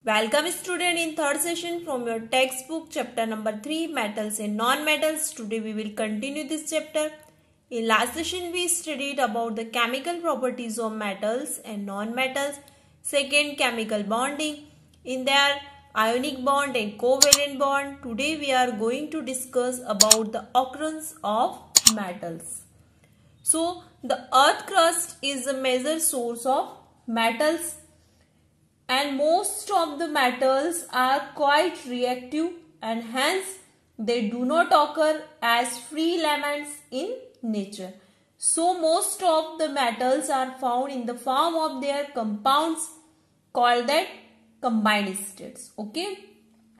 Welcome student in third session from your textbook chapter number 3 metals and non-metals. Today we will continue this chapter. In last session we studied about the chemical properties of metals and non-metals. Second, chemical bonding in their ionic bond and covalent bond. Today we are going to discuss about the occurrence of metals. So the earth crust is a major source of metals. And most of the metals are quite reactive and hence they do not occur as free elements in nature. So most of the metals are found in the form of their compounds called that combined states. Okay.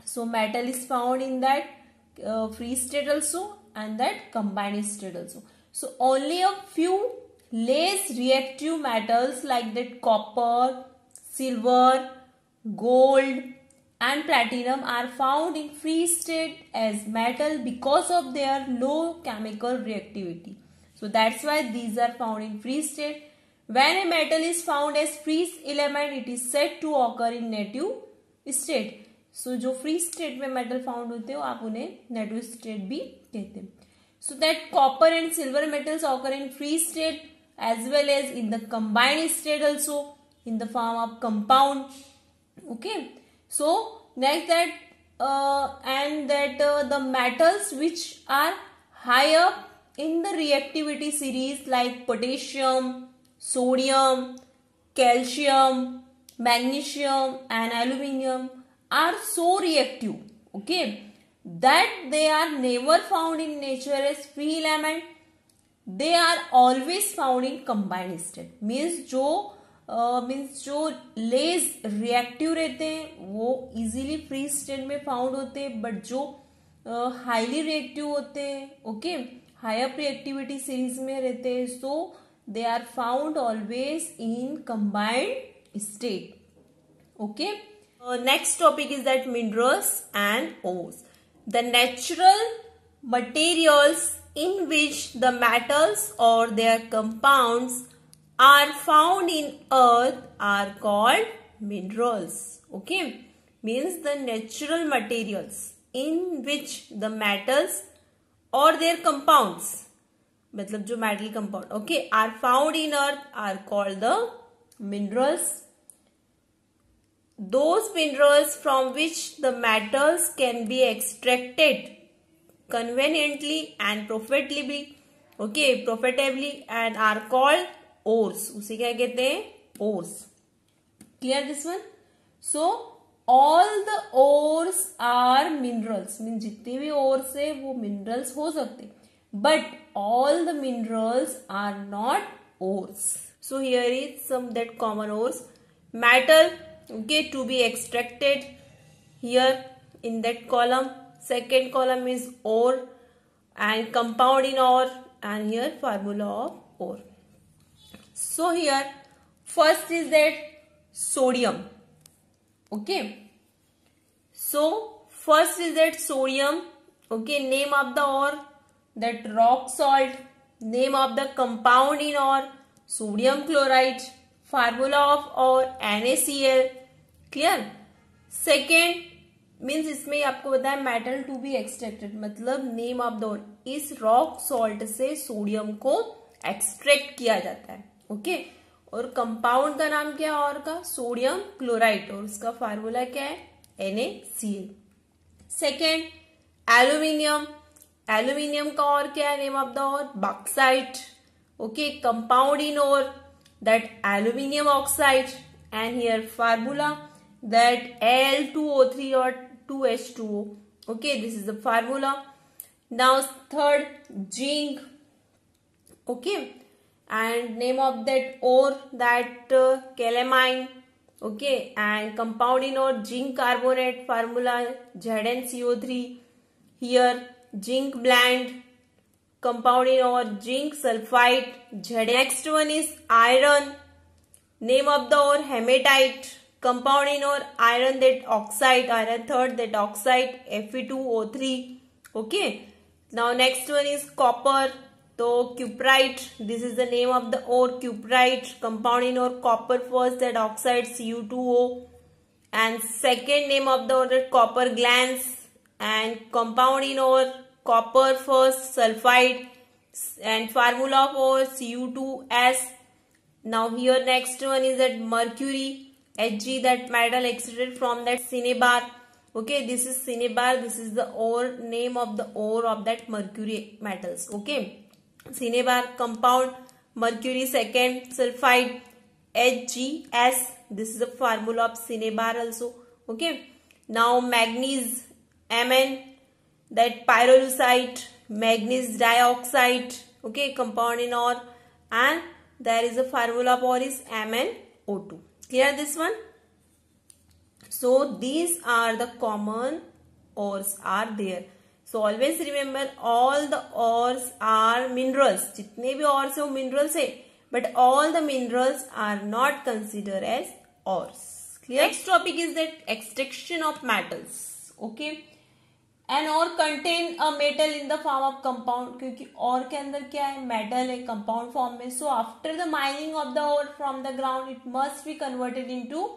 So metal is found in that free state also and that combined state also. So only a few less reactive metals like that copper, silver, gold and platinum are found in free state as metal because of their low chemical reactivity. So that's why these are found in free state. When a metal is found as free element, it is said to occur in native state. So जो free state में metal found होते हो आप उन्हें native state भी कहते हैं. So that copper and silver metals occur in free state as well as in the combined state also in the form of compound. Okay. So next that the metals which are high up in the reactivity series like potassium, sodium, calcium, magnesium and aluminium are so reactive, okay, that they are never found in nature as free element. They are always found in combined state. Means जो less reactive रहते हैं वो easily free state में found होते हैं, but जो highly reactive होते हैं, ओके, हायर रिएक्टिविटी सीरीज में रहते हैं, so they are found always in combined state. Okay. Next topic is that minerals and ores. The natural materials in which the metals or their compounds are found in earth are called minerals. Okay, means the natural materials in which the metals or their compounds, मतलब जो metal compound, okay, are found in earth are called the minerals. Those minerals from which the metals can be extracted conveniently and profitably, okay, and are called ores. उसे क्या कहते हैं? Ores. Clear this one? So all the ores are minerals. Means जितने भी ores है वो minerals हो सकते, but all the minerals are not ores. So here is some that common ores. Metal, okay, to be extracted here in that column. Second column is ore and compound in ore, and here formula of ore. So here first is that sodium. Okay. So first is that sodium. Okay. Name of the ore, that rock salt. Name of the compound in ore, sodium chloride. Formula of ore, NaCl. Clear. Second means इसमें आपको बताया metal to be extracted, मतलब name of the ओर, इस rock salt से sodium को extract किया जाता है. ओके. और कंपाउंड का नाम क्या है और का? सोडियम क्लोराइड, और उसका फार्मूला क्या है? NaCl. Second aluminium. एल्यूमिनियम का और क्या है? Name of the ore bauxite. Okay. Compound in ore, that aluminium oxide, and here formula that Al2O3 or 2H2O. Okay, this is the formula. Now third, zinc. Okay, and name of that ore, that calamine. Okay, and compound in ore zinc carbonate, formula ZnCO3. Here zinc blend, compound in ore zinc sulfide. Next one is iron. Name of the ore hematite. Compound in ore iron, that oxide, iron third, that oxide Fe2O3. Okay. Now next one is copper. So cuprite, this is the name of the ore, cuprite. Compound in ore copper first, that oxide Cu2O. and second name of the ore copper glans, and compound in ore copper first sulfide, and formula of ore Cu2S. Now here next one is that mercury Hg, that metal extracted from that cinnabar. Okay, this is cinnabar, this is the ore name of the ore of that mercury metals. Okay, cinnabar compound mercury second sulfide HgS, this is the formula of cinnabar also. Okay, now manganese Mn, that pyrolusite manganese dioxide. Okay, compound in ore, and there is a formula for is MnO2. Clear this one? So these are the common ores are there. So always remember all the ores are minerals. जितने भी ores है वो minerals है, but all the minerals are not considered as ores. Clear? Next topic is that extraction of metals. Okay. An ore contain a metal in the form of compound, क्योंकि ore के अंदर क्या है, metal है compound form में. So after the mining of the ore from the ground, it must be converted into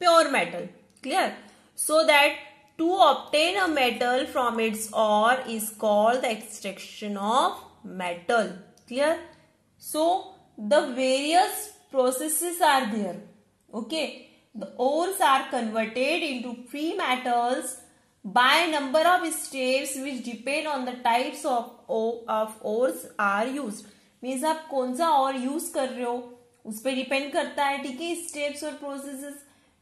pure metal. Clear? So that to obtain a metal from its ore is called the extraction of metal. Clear? So the various processes are there. Okay, the ores are converted into free metals by number of steps which depend on the types of ores are used. Means आप कौन सा और use कर रहे हो उस पर depend करता है. ठीक है, स्टेप्स और processes.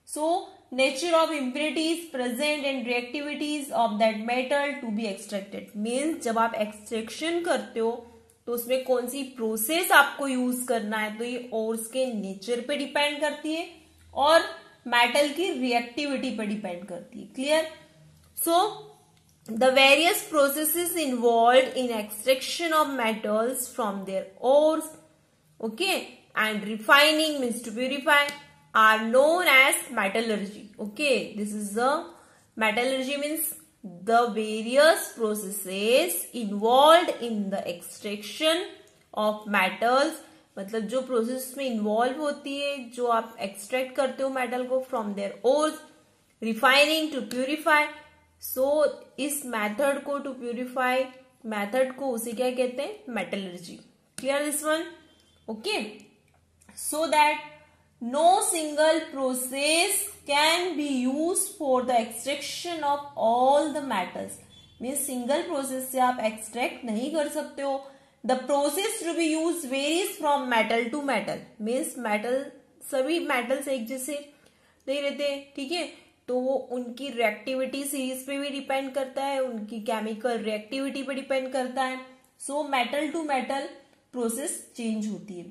So nature of impurities present and reactivities of that metal to be extracted. Means जब आप एक्सट्रैक्शन करते हो तो उसमें कौन सी प्रोसेस आपको यूज करना है, तो ये ओर्स के नेचर पे डिपेंड करती है और मेटल की रिएक्टिविटी पे डिपेंड करती है. Clear? So, the various processes involved in extraction of metals from their ores, okay, and refining means to purify, are known as metallurgy. Okay, this is the metallurgy means the various processes involved in the extraction of metals. मतलब जो process में involve होती है, जो आप extract करते हो metal को from their ores, refining to purify. So इस मेथड को टू प्यूरिफाई मेथड को उसे क्या कहते हैं, metallurgy. Clear this one? Okay, so that no single process can be use for the extraction of all the metals. Means single process से आप extract नहीं कर सकते हो. The process to be use varies from metal to metal. Means metal, सभी metals एक जैसे नहीं रहते. ठीक है, तो वो उनकी रिएक्टिविटी सीरीज पे भी डिपेंड करता है, उनकी केमिकल रिएक्टिविटी पे डिपेंड करता है. So metal to metal process change होती है.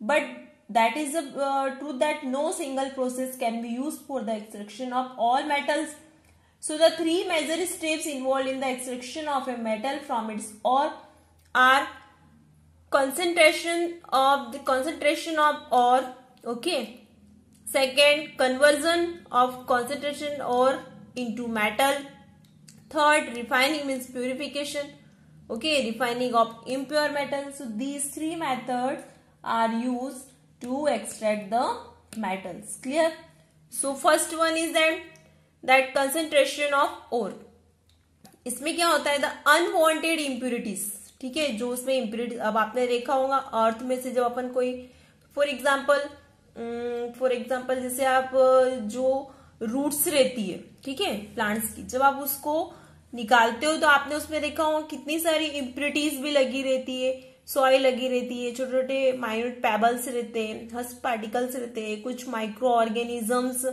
But that is truth that no single process can be use for the extraction of all metals. So the three major steps involve in the extraction of a metal from its ore are concentration of ore. Okay, second, conversion of concentration ore into metal. Third, refining means purification. Okay, refining of impure metal. So these three methods are used to extract the metals. Clear? So first one is that concentration of ore. इसमें क्या होता है, the unwanted impurities. ठीक है, जो उसमें impurities, अब आपने देखा होगा अर्थ में से जब अपन कोई फॉर एग्जाम्पल जैसे आप जो रूट्स रहती है, ठीक है, प्लांट्स की, जब आप उसको निकालते हो तो आपने उसमें देखा होगा कितनी सारी इम्प्यूरिटीज भी लगी रहती है, सॉइल लगी रहती है, छोटे छोटे माइन्यूट पेबल्स रहते हैं, हस्क पार्टिकल्स रहते हैं, कुछ माइक्रो ऑर्गेनिजम्स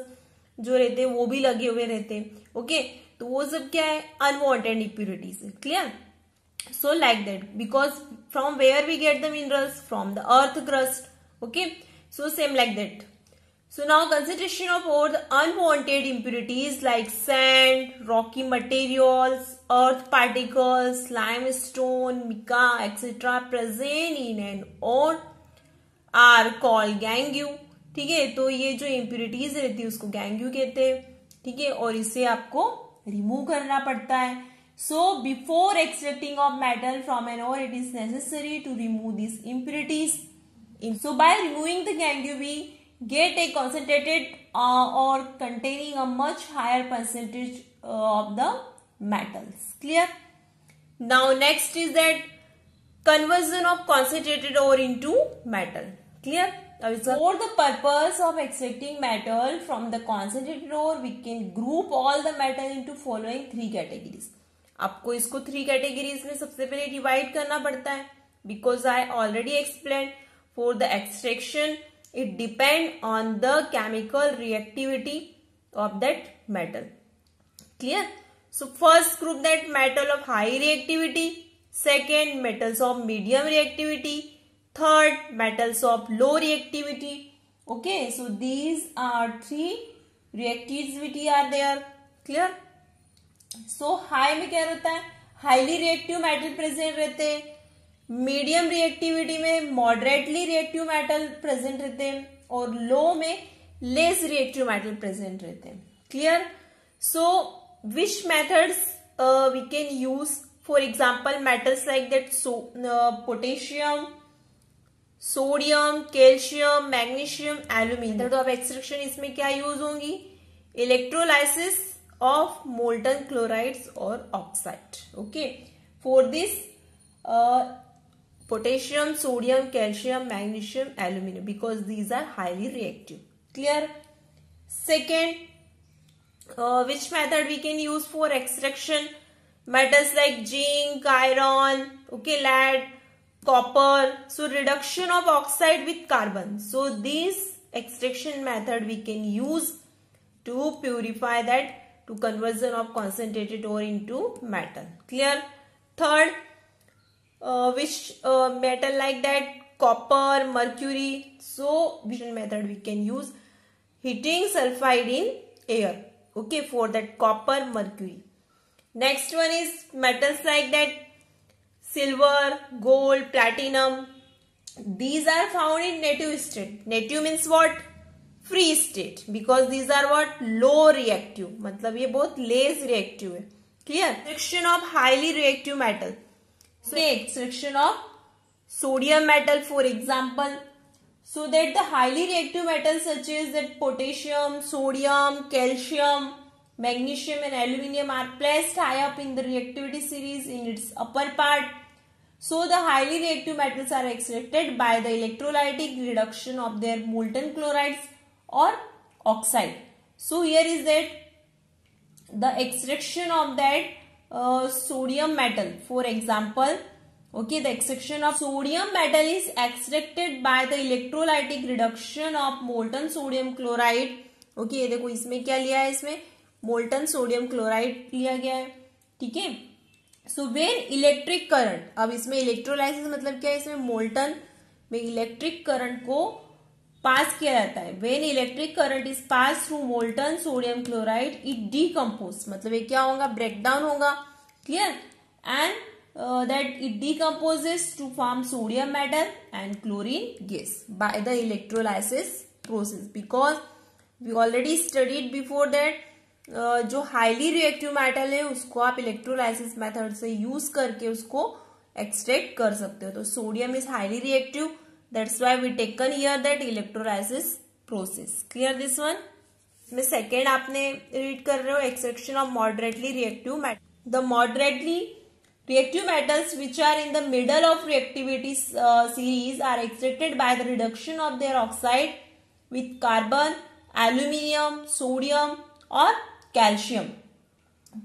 जो रहते हैं वो भी लगे हुए रहते हैं. ओके, तो वो सब क्या है, अनवांटेड इम्प्यूरिटीज है. Clear? So like that, because from where we get the minerals, from the earth crust. Okay, so same like that. So now concentration of ore, the unwanted impurities like sand, rocky materials, earth particles, limestone, mica, etc. present in an ore are called gangue. ठीक है, तो ये जो impurities रहती है उसको gangue कहते हैं. ठीक है, और इसे आपको रिमूव करना पड़ता है. So before extracting of metal from an ore, it is necessary to remove these impurities. So by removing the gangue, we get a concentrated or containing a much higher percentage of the metals. Clear? Now next is that conversion of concentrated ore into metal. Clear? For the purpose of extracting metal from the concentrated ore, we can group all the metal into following 3 categories. आपको इसको 3 categories में सबसे पहले divide करना पड़ता है, because I already explained for the extraction it depend on the chemical reactivity of that metal. Clear? So first group that metal of high reactivity, second metals of medium reactivity, third metals of low reactivity. Okay, so these are 3 reactivity are there. Clear? So high में क्या रहता है, highly reactive metal present रहते हैं, medium reactivity में moderately reactive metal present रहते हैं और लो में लेस रिएक्टिव मेटल प्रेजेंट रहते हैं. Clear? So which methods we can use, for example metals like that potassium, sodium, calcium, magnesium, aluminium. तो अब एक्सट्रैक्शन इसमें क्या यूज होंगी, इलेक्ट्रोलाइसिस ऑफ मोल्टन क्लोराइड्स और oxide. Okay, for this potassium, sodium, calcium, magnesium, aluminum, because these are highly reactive. Clear? Second, which method we can use for extraction? Metals like zinc, iron, okay, lead, copper. So reduction of oxide with carbon. So this extraction method we can use to purify that, to conversion of concentrated ore into metal. Clear? Third, which metal like that, copper, mercury. So which method we can use, heating sulfide in air, okay, for that copper, mercury. Next one is metals like that, silver, gold, platinum. These are found in native state. Native means what, free state, because these are what, low reactive, मतलब ये बहुत less reactive है. Clear? Extraction of highly reactive metal. So extraction of sodium metal, for example, so that the highly reactive metals such as that potassium, sodium, calcium, magnesium and aluminum are placed high up in the reactivity series in its upper part. So the highly reactive metals are extracted by the electrolytic reduction of their molten chlorides or oxide. So here is that the extraction of that sodium metal, for example, okay, the extraction of sodium metal is extracted by the electrolytic reduction of molten sodium chloride. okay, देखो इसमें क्या लिया है, इसमें molten sodium chloride लिया गया है. ठीक है, so when electric current, अब इसमें इलेक्ट्रोलाइसिस मतलब क्या है, इसमें मोल्टन में इलेक्ट्रिक करंट को पास किया जाता है. When electric current is pass through molten sodium chloride, it decompose, मतलब ये क्या होगा, ब्रेकडाउन होगा. Clear? And that it decomposes to form sodium metal and chlorine gas by the electrolysis process. Because we already studied before that, जो highly reactive metal है उसको आप electrolysis method से यूज करके उसको एक्सट्रैक्ट कर सकते हो. तो sodium is highly reactive, that's why we taken here that electrolysis process. Clear this one? में second आपने read कर रहे हो, extraction of moderately reactive metal. The moderately reactive metals which are in the middle of reactivity series are extracted by the reduction of their oxide with carbon, aluminium, sodium or calcium.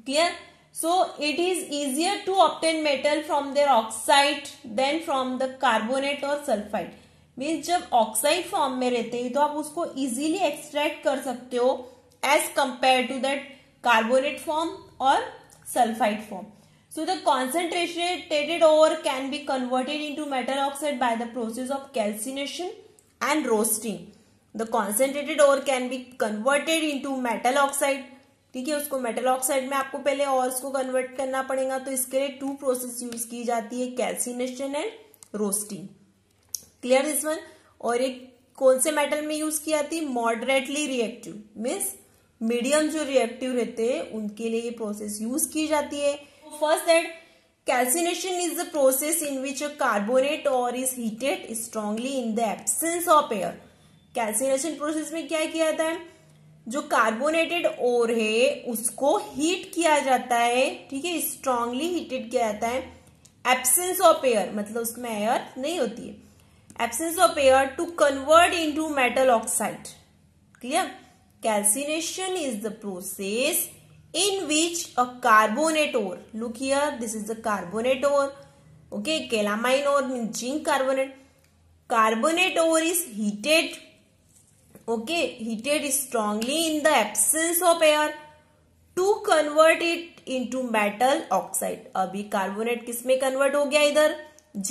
Clear? So it is easier to obtain metal from their oxide than from the carbonate or sulfide. Means जब oxide form में रहते हैं तो आप उसको easily extract कर सकते हो as compare to that carbonate form और sulphide form. So the concentrated ore can be converted into metal oxide by the process of calcination and roasting. The concentrated ore can be converted into metal oxide. ठीक है, उसको metal oxide में आपको पहले ऑर्स को convert करना पड़ेगा, तो इसके लिए 2 प्रोसेस यूज की जाती है, calcination and roasting. Clear this one? और एक कौन से मेटल में यूज की जाती है, मॉडरेटली रिएक्टिव, मीन्स मीडियम जो रिएक्टिव रहते हैं उनके लिए ये प्रोसेस यूज की जाती है. First that calcination is the process in which a carbonate ore is heated strongly in the absence of air. Calcination process में क्या किया जाता है, जो कार्बोनेटेड ओर है उसको हीट किया जाता है, ठीक है, स्ट्रांगली हीटेड किया जाता है, एब्सेंस ऑफ एयर, मतलब उसमें एयर नहीं होती है, absence of air, to convert into metal oxide. Clear? Calcination is the process in which a carbonate ore, look here, this is the carbonate ore, okay, calamine ore means zinc carbonate. Carbonate ore is heated, okay, heated strongly in the absence of air to convert it into metal oxide. अभी carbonate किस में convert हो गया, इधर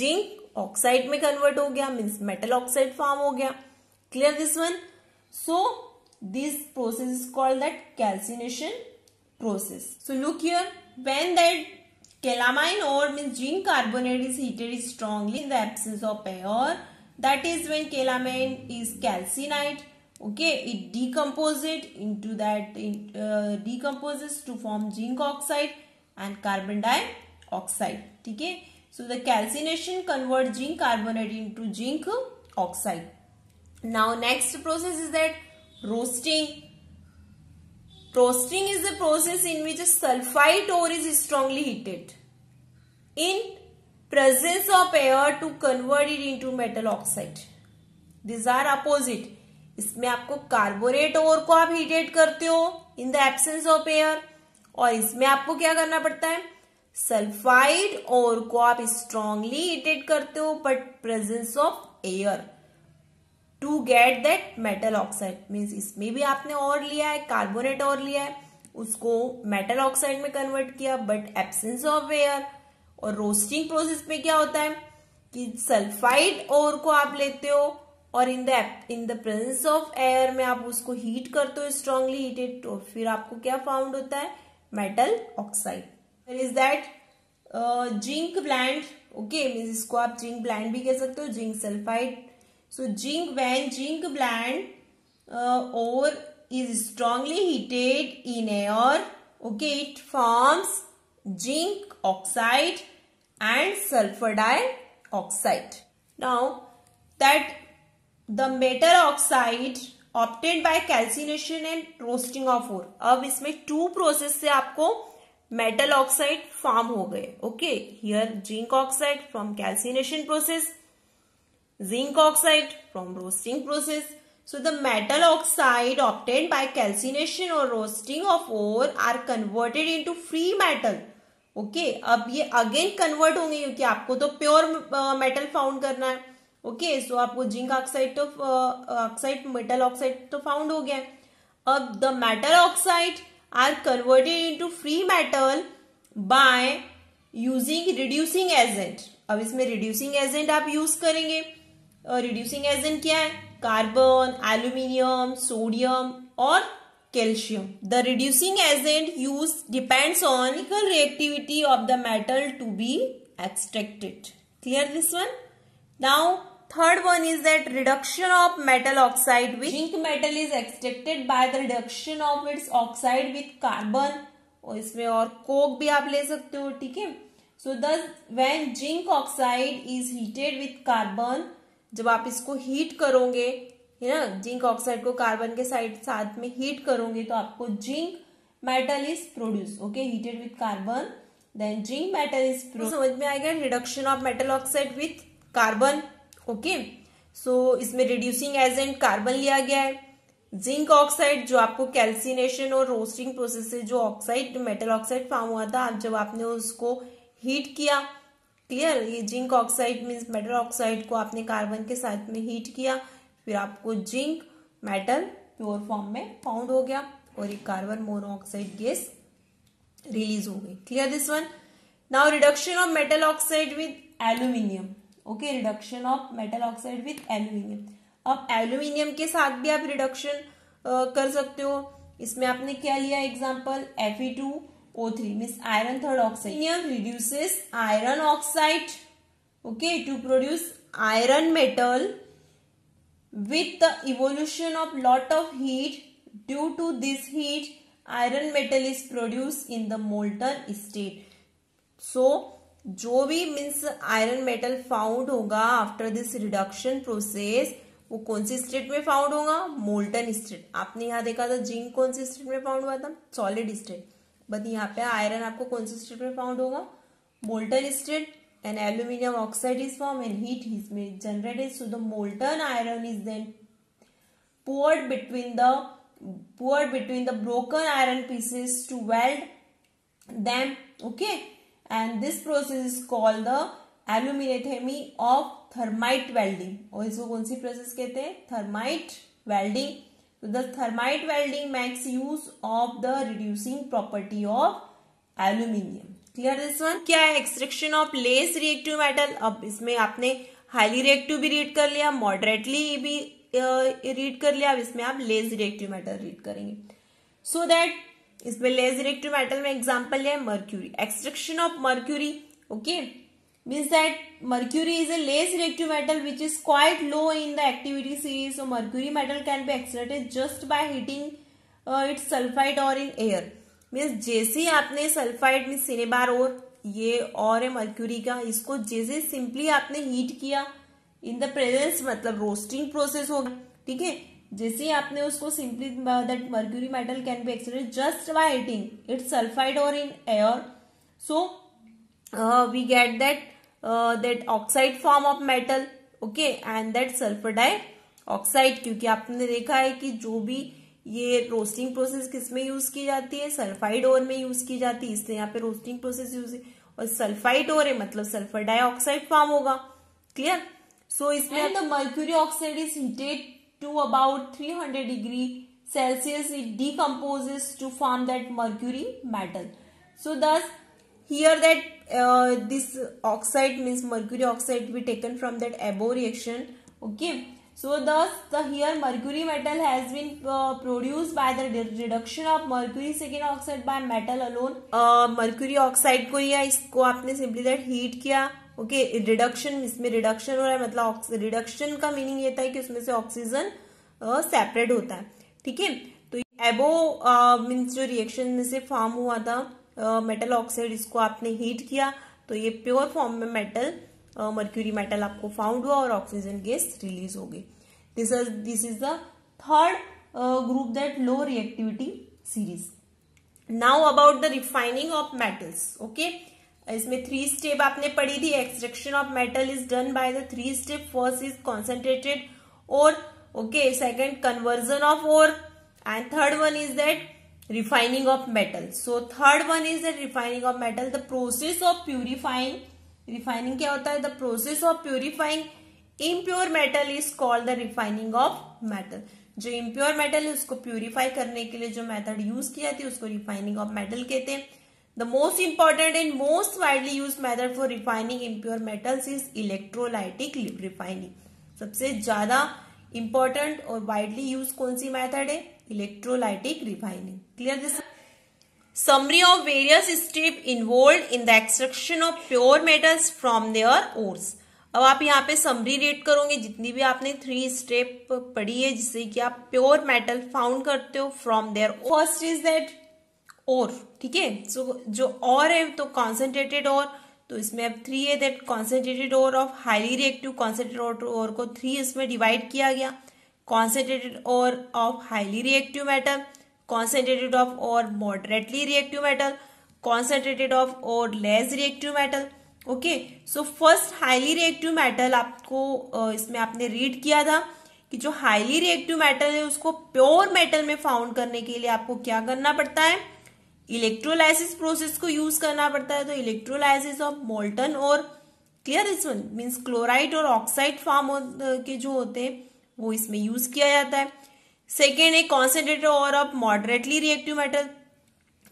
zinc oxide में convert हो गया, means metal oxide form हो गया। Clear this one? So this process is called that calcination process. So look here, when that calamine ore means zinc carbonate is heated strongly in the absence of air, that is when calamine is calcined, okay, it decomposes into that, decomposes to form zinc oxide and carbon dioxide, ठीक है। So the calcination converts zinc carbonate into zinc oxide. Now next process is that roasting. Roasting is the process in which a sulfite ore is strongly heated in presence of air to convert it into metal oxide. These are opposite. इसमें आपको carbonate ओर को आप heated करते हो इन the absence of air, और इसमें आपको क्या करना पड़ता है, सल्फाइड ओर को आप स्ट्रांगली हीटेड करते हो but presence of air to get that metal oxide. Means इसमें भी आपने और लिया है, कार्बोनेट और लिया है, उसको मेटल ऑक्साइड में कन्वर्ट किया बट एब्सेंस ऑफ एयर। और रोस्टिंग प्रोसेस में क्या होता है कि सल्फाइड ओर को आप लेते हो और इन द प्रेजेंस ऑफ एयर में आप उसको हीट करते हो स्ट्रांगली हीटेड, तो फिर आपको क्या फाउंड होता है, metal oxide. Is that zinc blende, okay, means इसको आप जिंक ब्लेंड भी कह सकते हो, zinc sulphide. So zinc, when zinc blend ore is strongly heated in air, okay, it forms zinc oxide and sulfur dioxide. Now that the metal oxide obtained by calcination and roasting of ore, अब इसमें to process से आपको metal oxide form हो गए, okay, here zinc oxide from calcination process, zinc oxide from roasting process. So the metal oxide obtained by calcination or roasting of ore are converted into free metal. Okay, अब ये again convert होंगे क्योंकि आपको तो pure metal found करना है, okay, so आपको zinc oxide तो ऑक्साइड मेटल ऑक्साइड तो फाउंड हो गया। अब the metal oxide are converted into free metal by using reducing agent. अब इसमें रिड्यूसिंग एजेंट आप यूज करेंगे, रिड्यूसिंग एजेंट क्या है, कार्बन, एल्यूमिनियम, सोडियम और calcium. The reducing agent use depends on chemical reactivity of the metal to be extracted. Clear this one? Now third one is that reduction of metal oxide with zinc metal is extracted by the reduction of its oxide with carbon, और इसमें और Coke भी आप ले सकते हो, ठीक है। सो दस when zinc oxide is heated with carbon, जब आप इसको हीट करोगे, है ना, जिंक ऑक्साइड को कार्बन के साथ में हीट करोगे तो आपको zinc metal is produce, okay, heated with carbon, then zinc metal is produce. समझ में आएगा, reduction of metal oxide with carbon, okay. So इसमें रिड्यूसिंग एजेंट कार्बन लिया गया है, जिंक ऑक्साइड जो आपको कैल्सिनेशन और रोस्टिंग प्रोसेस से जो ऑक्साइड मेटल ऑक्साइड फॉर्म हुआ था, जब आपने उसको हीट किया, क्लियर, ये zinc oxide means metal oxide को आपने कार्बन के साथ में हीट किया, फिर आपको जिंक मेटल प्योर फॉर्म में फाउंड हो गया और ये कार्बन मोनोऑक्साइड गैस रिलीज हो गई। Clear this one? Now reduction of metal oxide with aluminium, okay, reduction of metal oxide with aluminium. अब एल्यूमिनियम के साथ भी आप रिडक्शन कर सकते हो। इसमें आपने क्या लिया example, Fe2O3 means iron third oxide. Aluminum reduces iron oxide, okay, to produce iron metal with the evolution of lot of heat. Due to this heat, iron metal is produced in the molten state. So जो भी means iron metal found होगा after this reduction process, वो कौन सी state में found होगा, molten state. आपने यहाँ देखा था जिंक कौन सी स्टेट में फाउंड हुआ था, सॉलिड स्टेट, बट यहाँ पे आयरन आपको कौन सी स्टेट में फाउंड होगा, molten state. And aluminium oxide is form and heat is generated, so the molten iron is then poured between the broken iron pieces to weld them, okay, and this process is called the aluminothermy of thermite welding। और इसको कौन सी process कहते हैं, thermite welding। so the thermite welding makes use of the reducing property of aluminium। Clear this one. क्या है, extraction of less reactive metal. अब इसमें आपने हाईली रिएक्टिव भी रीड कर लिया, मॉडरेटली भी रीड कर लिया, अब इसमें आप लेस रिएक्टिव मेटल रीड करेंगे। सो दैट इसमें लेस रिएक्टिव मेटल में एग्जांपल लिया है mercury, extraction of mercury, okay, means that mercury is a less reactive metal which is quite low in the activity series. So mercury metal can be extracted just by heating its sulphide ore in air. Means जैसे ही आपने sulphide में cinnabar और ये और है mercury का, इसको जैसे सिंपली आपने हीट किया इन द प्रेजेंस, मतलब रोस्टिंग प्रोसेस होगा, ठीक है, जैसे ही आपने उसको simply that mercury metal can be extracted just by heating its sulphide ore in air. So we get that oxide form of metal, okay, and that sulphur dioxide. क्योंकि आपने देखा है कि जो भी ये रोस्टिंग प्रोसेस किसमें यूज की जाती है, सल्फाइड ओर में यूज की जाती है, इसलिए यहाँ पे रोस्टिंग प्रोसेस यूज है, और सल्फाइड ओर है मतलब सल्फर डाइऑक्साइड फॉर्म होगा। क्लियर। सो इसमें the mercury oxide is heated to about 300 degree Celsius, it decomposes to form that mercury metal. So thus here that this oxide means mercury oxide be taken from that above reaction, okay. So thus the here mercury metal has been produced by the reduction of mercury second oxide by metal alone। mercury oxide को या इसको आपने simply that heat किया, okay, reduction, इसमें reduction हो रहा है, मतलब रिडक्शन का मीनिंग ये था कि उसमें से ऑक्सीजन सेपरेट होता है, ठीक है। तो एबो मीन्स जो रिएक्शन में से फॉर्म हुआ था मेटल ऑक्साइड, इसको आपने हीट किया तो ये प्योर फॉर्म में मेटल मर्क्यूरी मेटल आपको फाउंड हुआ और ऑक्सीजन गैस रिलीज हो गई। This is the third group that low reactivity series. Now about the refining of metals, okay. इसमें 3 स्टेप आपने पढ़ी थी। Extraction of metal is done by the 3 step. First is concentrated ore, okay, second conversion of ore, and third one is that refining of metal. So third one is that refining of metal. The process of purifying, refining क्या होता है, the process of purifying impure metal is called the refining of metal. जो impure metal है उसको purify करने के लिए जो मेथड यूज की जाती है उसको रिफाइनिंग ऑफ मेटल कहते हैं। The most important and most widely used method for refining impure metals is electrolytic refining। सबसे ज्यादा important और widely used कौन सी मेथड है, electrolytic refining. Clear this. Summary of various steps involved in the extraction of pure metals from their ores। अब आप यहाँ पे summary read करोगे जितनी भी आपने 3 स्टेप पढ़ी है जिससे कि आप प्योर मेटल फाउंड करते हो from there. First is that ore, ठीक है। सो जो और है तो कॉन्सेंट्रेटेड और, तो इसमें अब 3 है that concentrated ore of highly reactive. Concentrated ore को 3 इसमें डिवाइड किया गया। Concentrated ore of highly reactive metal, concentrated of ore moderately reactive metal, concentrated of ore less reactive metal, okay. So first highly reactive metal आपको इसमें आपने read किया था कि जो हाईली रिएक्टिव मेटल है उसको प्योर मेटल में फाउंड करने के लिए आपको क्या करना पड़ता है, इलेक्ट्रोलाइसिस प्रोसेस को यूज करना पड़ता है। तो इलेक्ट्रोलाइसिस ऑफ मोल्टन और, clear this one, means chloride और ऑक्साइड फॉर्म के जो होते हैं वो इसमें यूज किया जाता है। सेकेंड है concentrated ore of moderately reactive metal.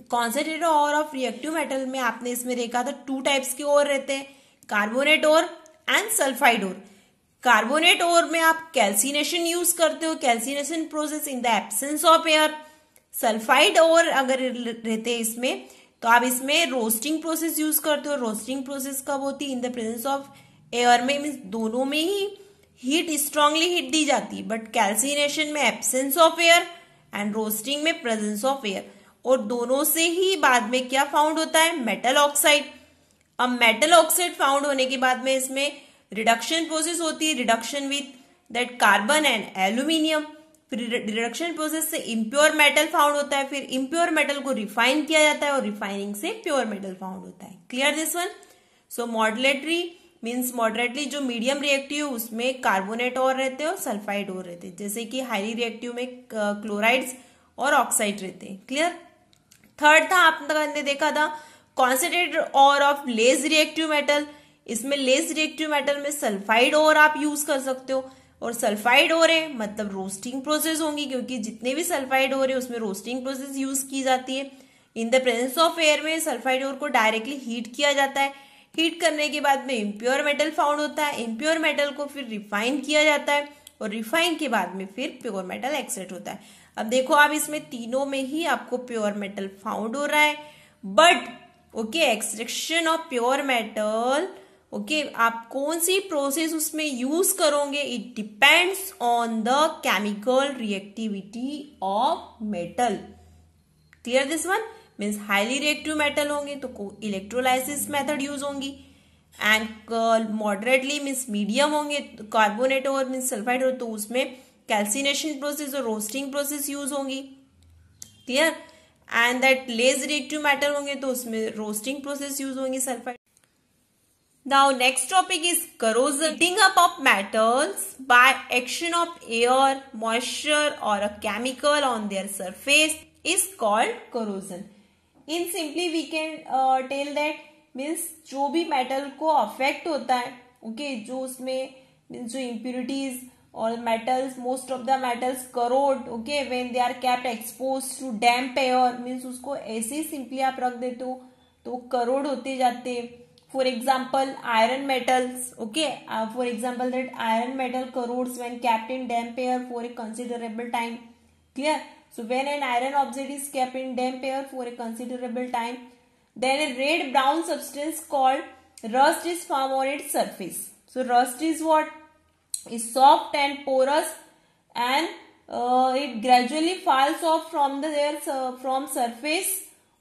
Concentrated ore of reactive metal में आपने इसमें देखा था 2 टाइप्स के और रहते हैं, कार्बोनेट और एंड सल्फाइड और। कार्बोनेट और में आप कैल्सिनेशन यूज करते हो, calcination process in the absence of air. Sulphide और अगर रहते हैं इसमें तो आप इसमें रोस्टिंग प्रोसेस यूज करते हो। रोस्टिंग प्रोसेस कब होती है, इन द प्रेजेंस ऑफ एयर में, मीन्स दोनों में ही हीट स्ट्रांगली हीट दी जाती है, बट कैल्सिनेशन में absence of air and roasting में प्रेजेंस ऑफ एयर, और दोनों से ही बाद में क्या फाउंड होता है, मेटल ऑक्साइड। अब मेटल ऑक्साइड फाउंड होने के बाद में इसमें रिडक्शन प्रोसेस होती है, reduction with that carbon and aluminium. फिर रिडक्शन प्रोसेस से इम्प्योर मेटल फाउंड होता है, फिर इम्प्योर मेटल को रिफाइन किया जाता है और रिफाइनिंग से प्योर मेटल फाउंड होता है। Clear this one? So moderatory means moderately जो मीडियम रिएक्टिव उसमें कार्बोनेट और रहते हैं और सल्फाइड और रहते हैं, जैसे कि हाईली रिएक्टिव में क्लोराइड्स और ऑक्साइड रहते हैं। क्लियर? थर्ड था आपने देखा था concentrated ore of less reactive metal. इसमें लेस रिएक्टिव मेटल में सल्फाइड और आप यूज कर सकते हो, और सल्फाइड और है मतलब रोस्टिंग प्रोसेस होंगी, क्योंकि जितने भी सल्फाइड और है उसमें रोस्टिंग प्रोसेस यूज की जाती है। इन द प्रेजेंस ऑफ एयर में सल्फाइड और को डायरेक्टली हीट किया जाता है, हीट करने के बाद में इम्प्योर मेटल फाउंड होता है, इम्प्योर मेटल को फिर रिफाइन किया जाता है और रिफाइन के बाद में फिर प्योर मेटल एक्सट्रैक्ट होता है। अब देखो आप इसमें तीनों में ही आपको प्योर मेटल फाउंड हो रहा है, but okay extraction of pure metal okay आप कौन सी प्रोसेस उसमें यूज करोगे, it depends on the chemical reactivity of metal. Clear this one? Means highly reactive metal होंगे तो इलेक्ट्रोलाइसिस मेथड यूज होंगी, एंड मॉडरेटली मीन्स मीडियम होंगे तो carbonate और मीन्स सल्फाइड हो तो उसमें कैल्सिनेशन प्रोसेस और रोस्टिंग प्रोसेस यूज होंगी। Clear? And that less reactive metal होंगे तो उसमें रोस्टिंग प्रोसेस यूज होंगी sulphide. Now next topic is corrosion. Heating up of metals by action of air, moisture or a chemical on their surface is called corrosion. In simply we can tell that means जो भी metal को affect होता है okay, जो उसमें means जो impurities और metals, most of the metals corrode okay when they are kept exposed to damp air means उसको ऐसे ही simply आप रख देते हो तो corrode होते जाते हैं। For example, iron metals, okay, for example that iron metal corrodes when kept in damp air for a considerable time. Clear? So when an iron object is kept in damp air for a considerable time, then a red brown substance called rust is formed on its surface. So rust is what? Is soft and porous, and it gradually falls off from from surface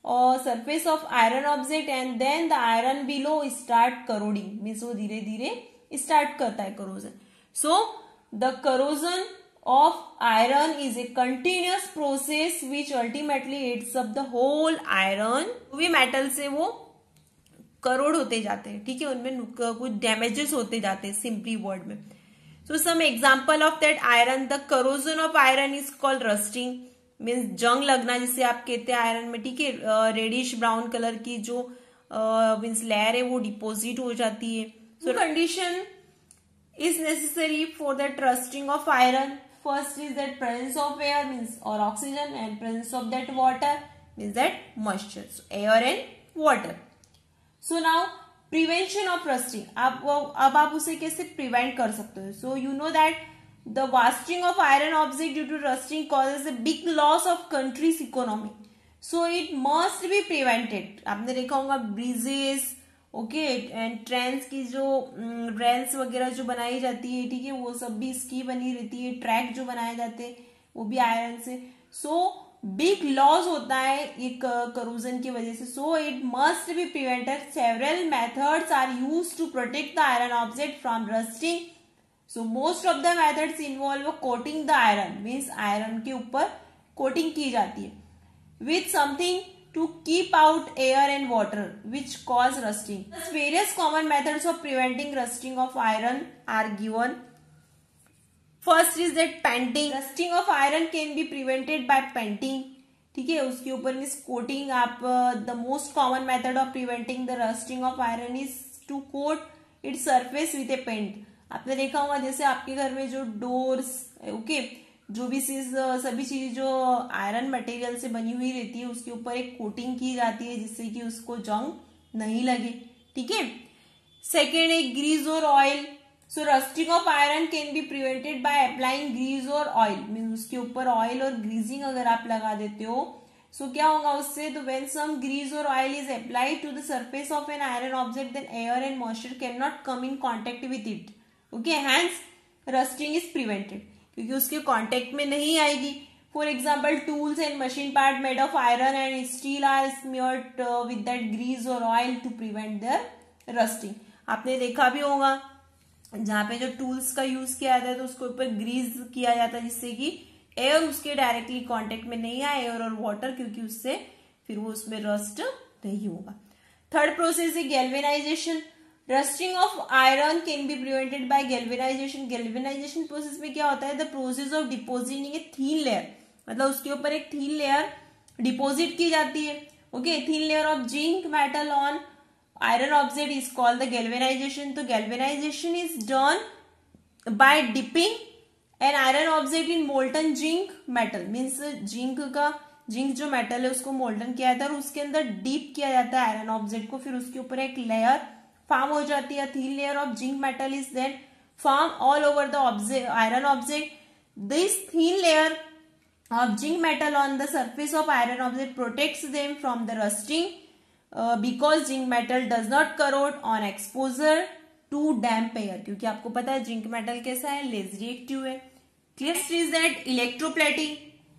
or surface of iron object, and then the iron below start corroding means वो धीरे धीरे start करता है corrosion. So the corrosion of iron is a continuous process which ultimately eats up the whole iron. वो भी metal से वो corrode होते जाते हैं, ठीक है, उनमें कुछ damages होते जाते हैं simply word में. So some example of that iron, the corrosion of iron is called rusting. Means जंग लगना जिसे आप कहते हैं आयरन में, ठीक है, रेडिश ब्राउन कलर की जो मीन्स लेयर है वो डिपोजिट हो जाती है। So condition is necessary for that rusting of iron. First is that presence of air means और oxygen, and presence of that water means that moisture, so air and water. So now prevention of rusting, अब आप उसे कैसे prevent कर सकते हो? So you know that the wasting of iron object due to rusting causes a big loss of country's economy, so it must be prevented. आपने देखा होगा ब्रिजेस ओके एंड ट्रेन्स की जो रेल्स वगैरह जो बनाई जाती है, ठीक है, वो सब भी इसकी बनी रहती है, ट्रैक जो बनाए जाते हैं वो भी आयरन से। सो बिग लॉस होता है एक करोजन की वजह से, so it must be prevented. Several methods are used to protect the iron object from rusting. So most of the methods involve coating the iron, means iron के ऊपर coating की जाती है with something to keep out air and water which cause rusting. Thus various common methods of preventing rusting of iron are given. First is that painting. Rusting of iron can be prevented by painting, ठीक है, उसके ऊपर means coating आप the most common method of preventing the rusting of iron is to coat its surface with a paint. आपने देखा होगा जैसे आपके घर में जो डोर्स ओके जो भी सभी चीज जो आयरन मटेरियल से बनी हुई रहती है उसके ऊपर एक कोटिंग की जाती है जिससे कि उसको जंग नहीं लगे, ठीक है। सेकेंड है ग्रीस और oil. So rusting of iron can be prevented by applying grease और ऑयल, मीन उसके ऊपर ऑयल और ग्रीजिंग अगर आप लगा देते हो सो क्या होगा उससे, तो व्हेन सम ग्रीस और oil is applied to the surface of an iron object then air and moisture can not come in contact with it, okay, hence rusting is prevented, क्योंकि उसके कांटेक्ट में नहीं आएगी। For example tools and machine part made of iron and steel are smeared with that grease और oil to prevent their rusting. आपने देखा भी होगा जहाँ पे जो टूल्स का यूज किया जाता है तो उसके ऊपर ग्रीस किया जाता है जिससे कि एयर उसके डायरेक्टली कांटेक्ट में नहीं आए, एयर और वाटर, क्योंकि उससे फिर वो उसमें रस्ट नहीं होगा। थर्ड प्रोसेस है galvanisation. Rusting of iron can be prevented bye galvanisation. Galvanisation process में क्या होता है, the process of depositing A thin layer, मतलब उसके ऊपर एक थीन लेयर डिपोजिट की जाती है। Okay, thin layer of zinc metal on iron object is called the galvanization. तो galvanization is done by dipping an iron object in molten zinc metal, means zinc जो metal है उसको molten किया जाता है और उसके अंदर डीप किया जाता है आयरन ऑब्जेक्ट को, फिर उसके ऊपर एक लेयर फॉर्म हो जाती है। Thin layer of zinc metal is then form all over the iron object. This thin layer of zinc metal on the surface of iron object protects them from the rusting because zinc metal does not corrode on exposure to damp air, क्योंकि आपको पता है zinc metal कैसा है, less reactive है। Clear is that electroplating.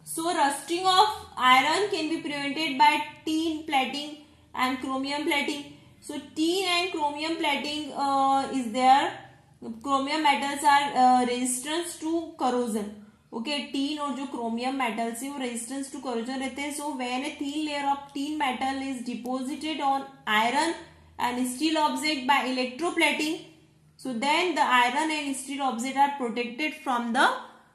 So rusting of iron can be prevented by tin plating and chromium plating. So tin and chromium plating is there. Chromium metals are resistance to corrosion. Okay, tin और जो chromium metals है वो resistance to corrosion रहते हैं। So when a thin layer of tin metal is deposited on iron and steel object by electroplating, so then the iron and steel object are protected from the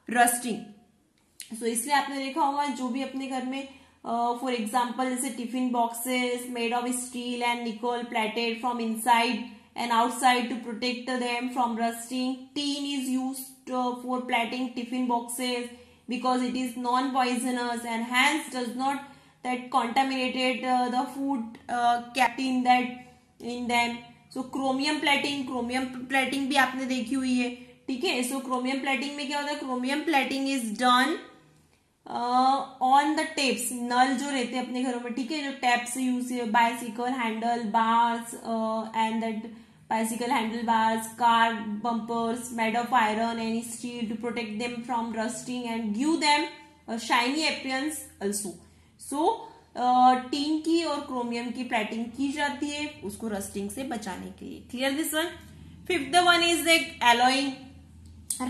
rusting. So इसलिए आपने देखा होगा जो भी अपने घर में फॉर एग्जाम्पल जैसे tiffin boxes made of steel and nickel plated from inside and outside to protect them from rusting. Tin is used for plating tiffin boxes because it is non-poisonous and hence does not that contaminated the food kept in them. So chromium plating भी आपने देखी हुई है, ठीक है। So chromium plating में क्या होता है, chromium plating is done on the taps, नल जो रहते हैं अपने घरों में, ठीक है, जो taps use bicycle handle bars and that bicycle handlebars, car bumpers made of iron and steel to protect them from rusting and give them a shiny appearance also. So tin की और क्रोमियम की plating की जाती है उसको rusting से बचाने के लिए। Clear this one. Fifth one is like alloying.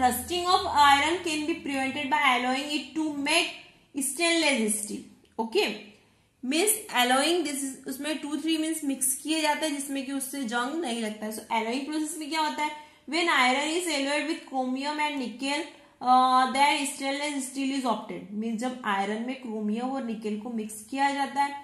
Rusting of iron can be prevented by alloying it to make stainless steel. Okay, means alloying this is, उसमें 2-3 मीन्स मिक्स किए जाता है जिसमें कि उससे जंग नहीं लगता है। सो एलोइंग प्रोसेस में क्या होता है, when iron is alloyed with chromium and nickel then stainless steel is obtained. Means जब आयरन में क्रोमियम और निकेल को मिक्स किया जाता है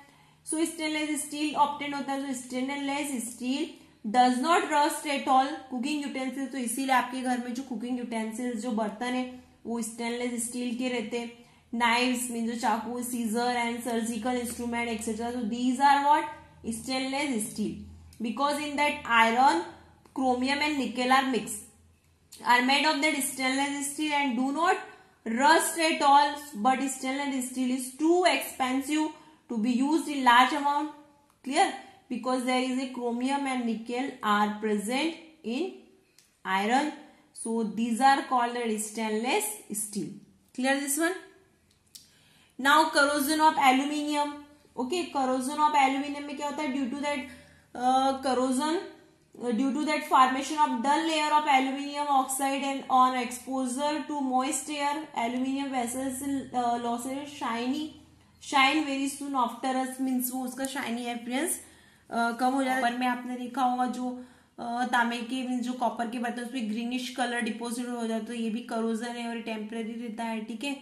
सो स्टेनलेस स्टील ऑब्टेन्ड होता है। So stainless steel does not rust at all. Cooking utensils, तो इसीलिए आपके घर में जो कुकिंग यूटेंसिल्स जो बर्तन है वो स्टेनलेस स्टील के रहते हैं। Knives means जो चाकू, scissor and surgical instrument etcetera, so these are what stainless steel because in that iron, chromium and nickel are mixed, are made of that stainless steel and do not rust at all. But stainless steel is too expensive to be used in large amount. Clear? Because there is a chromium and nickel are present in iron, so these are called stainless steel. Clear this one? Now corrosion of aluminium. Okay, corrosion of aluminium में क्या होता है, due to that corrosion, due to that formation of dull layer of aluminium oxide and on exposure to moist air, aluminium vessels loses shine very soon after us, means वो उसका shiny appearance कम हो जाता है। Copper में आपने देखा होगा जो तांबे के मीन्स जो कॉपर के बर्तन उसमें ग्रीनिश कलर डिपोजिट हो जाता है, तो ये भी करोजन है और टेम्परेरी रहता है, ठीक है।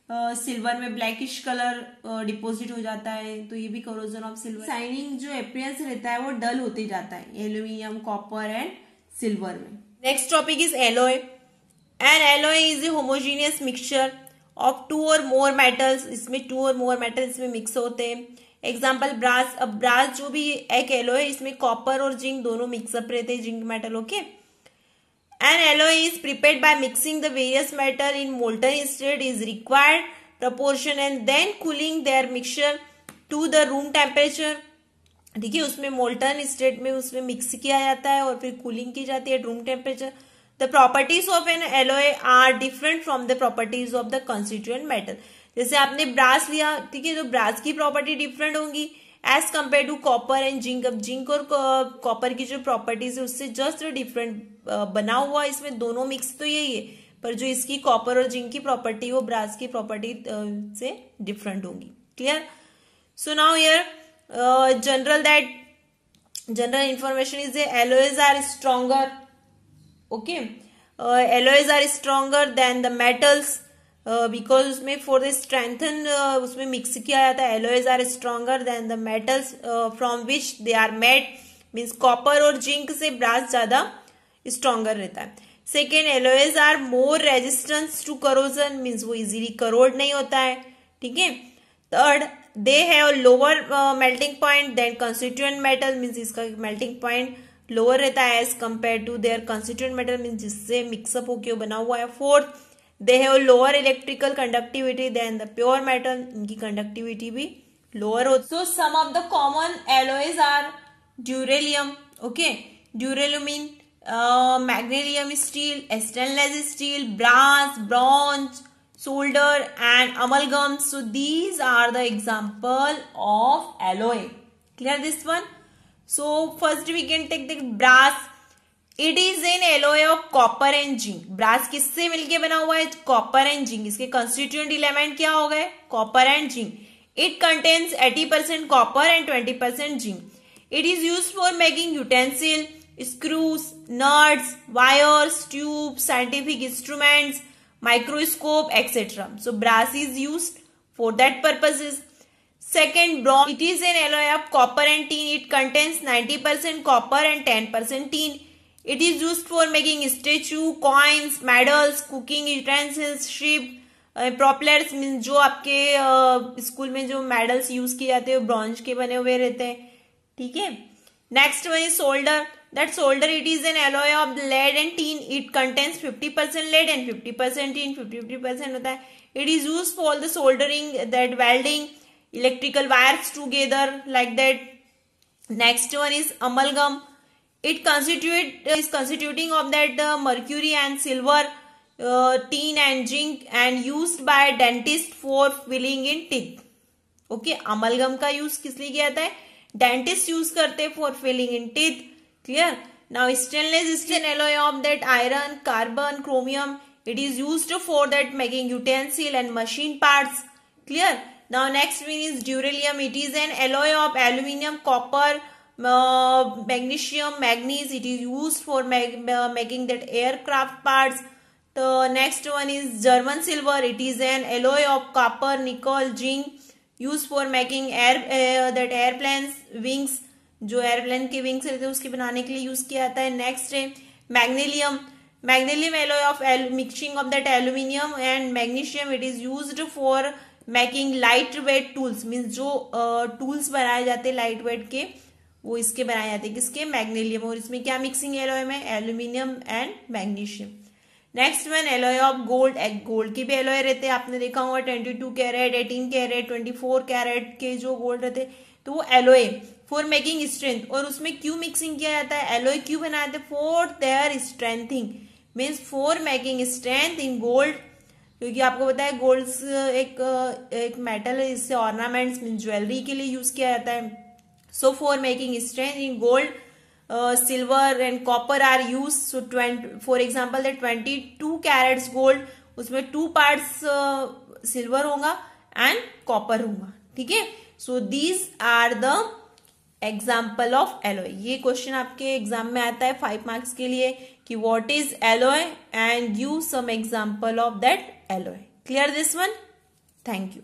सिल्वर में ब्लैकिश कलर डिपोजिट हो जाता है, तो ये भी करोजन ऑफ सिल्वर। शाइनिंग जो अपीयरेंस रहता है वो डल होते जाता है एल्यूमिनियम, कॉपर एंड सिल्वर में। Next topic is alloy. N alloy is a homogeneous mixture of 2 or more metals. इसमें 2 or more मेटल्स इसमें मिक्स होते हैं। Example brass. अब ब्रास जो भी एक एलॉय है इसमें कॉपर और जिंक दोनों मिक्सअप रहते हैं, zinc metal. Okay, an alloy is prepared by mixing the various metal in molten state is required proportion and then cooling their mixture to the room temperature। ठीक है, उसमें molten state में उसमें mix किया जाता है और फिर कूलिंग की जाती है room temperature. The properties of an alloy are different from the properties of the constituent metal. जैसे आपने ब्रास लिया, ठीक है, तो ब्रास की प्रॉपर्टी डिफरेंट होंगी as compare to copper and zinc. अब जिंक और कॉपर की जो प्रॉपर्टीज है उससे जस्ट डिफरेंट बना हुआ, इसमें दोनों मिक्स तो यही है, पर जो इसकी कॉपर और जिंक की प्रॉपर्टी वो ब्रास की प्रॉपर्टी से डिफरेंट होंगी। Clear? So now here general information is alloys are stronger, okay, alloys are stronger than the metals because उसमें फॉर द स्ट्रेंथन उसमें मिक्स किया जाता है। Alloys are stronger than the metals from which they are made, means copper और zinc से brass ज्यादा stronger रहता है। Second, alloys are more resistance to corrosion, means वो इजीली करोड नहीं होता है। ठीक है। Third, they have lower melting point than constituent metal, means इसका मेल्टिंग पॉइंट लोअर रहता है as compare to their constituent metal, means जिससे मिक्सअप होकर बना हुआ है। Fourth, they have lower electrical conductivity than the pure metal, इनकी conductivity भी लोअर होती। So some of the common alloys are duralumin, okay, duralumin mean magnesium steel, stainless steel, brass, bronze, solder and amalgam. So these are the example of alloy. Clear this one? So first we can take the brass. It is an alloy of copper and zinc. brass किससे मिलके बना हुआ है? copper and zinc. इसके constituent element क्या हो गए? copper and zinc. It contains 80% copper and 20% zinc. It is used for making utensil, screws, nuts, wires, tubes, scientific instruments, microscope, etc. So brass is used for that purposes. Second, bronze. It is an alloy of copper and tin. It contains 90% copper and 10% tin. It is used for making statue, coins, medals, cooking utensils, ship, propellers, means जो आपके school में जो medals use किए जाते हैं bronze के बने हुए रहते हैं। ठीक है। Next one is solder. That solder, it is an alloy of lead and tin. It contains 50% lead and 50% tin. 50% होता है. It is used for the soldering, that welding electrical wires together like that. Next one is amalgam. It is constituting of that mercury and silver, tin and zinc, and used by dentist for filling in teeth. Okay, amalgam का use किस लिए किया जाता है? Dentist use करते हैं for filling in teeth. Clear? Now stainless steel alloy of that iron, carbon, chromium. It is used for that making utensil and machine parts. Clear? Now next one is duralium. It is an alloy of aluminum, copper, magnesium, manganese. It is used for making that aircraft parts. The next one is German silver. It is an alloy of copper, nickel, zinc, used for making that airplanes wings. जो airplane के wings रहते हैं उसके बनाने के लिए use किया जाता है। नेक्स्ट है magnalium. Magnalium alloy of mixing of that aluminium and magnesium. It is used for making light weight tools, means जो टूल्स बनाए जाते हैं लाइट वेट के वो इसके बनाए जाते हैं, किसके? मैग्नीलियम. और इसमें क्या मिक्सिंग एलॉय में? Aluminium and magnesium. Next one alloy of gold. Gold के भी एलॉय रहते हैं, आपने देखा होगा 22 कैरेट, 18 कैरेट, 24 कैरेट के जो गोल्ड रहते हैं तो वो एलॉय फॉर मेकिंग स्ट्रेंथ. और उसमें क्यों मिक्सिंग किया जाता है? एलॉय क्यों बनाए जाते हैं? For their strengthening, means for making strength in gold. क्योंकि आपको पता है गोल्ड एक मेटल है, इससे ऑर्नामेंट्स मीन्स ज्वेलरी के लिए यूज किया जाता है. So for making strength in gold, silver and copper are use. So for example that 22 carats gold, उसमें 2 पार्ट्स सिल्वर होगा एंड कॉपर होगा. ठीक है. So these are the example of alloy. ये क्वेश्चन आपके एग्जाम में आता है 5 मार्क्स के लिए कि what is alloy and give some example of that alloy. Clear this one? Thank you.